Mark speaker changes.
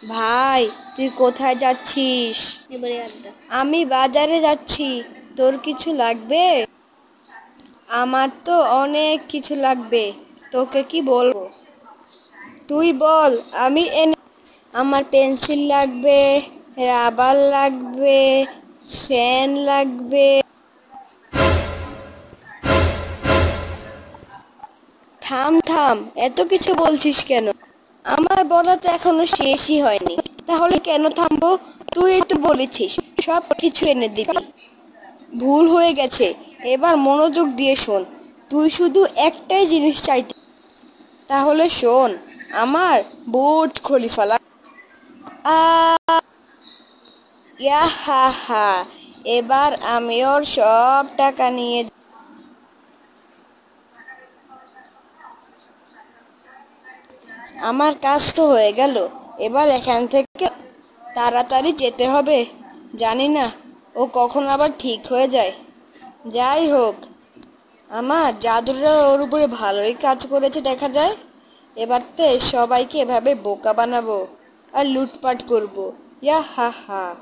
Speaker 1: ভাই, তুই কোথায় যাচ্ছিস? আমি বাজারে যাচ্ছি। তোর কিছু লাগবে? আমার তো অনেক কিছু লাগবে। তোকে কি বলবো? তুই বল, আমি এনে। আমার পেন্সিল লাগবে, রাবার লাগবে, পেন লাগবে। থাম থাম, এত কিছু বলছিস কেন? আমার বলা তো এখনো শেষই হয়নি। তাহলে কেন থামবো? তুই তো বলেছিস সব কিছু এনে দিবি। ভুল হয়ে গেছে, এবার মনোযোগ দিয়ে শোন। তুই শুধু একটাই জিনিস চাইতে। তাহলে শোন, আমার বুর্জ খলিফা হা, এবার আমি ওর সব টাকা নিয়ে। আমার কাজ তো হয়ে গেল। এবার এখান থেকে তাড়াতাড়ি যেতে হবে। জানি না ও কখন আবার ঠিক হয়ে যায়। যাই হোক, আমার জাদুরা ওর উপরে ভালোই কাজ করেছে দেখা যায়। এবার তে সবাইকে এভাবে বোকা বানাবো আর লুটপাট করবো। হা হা।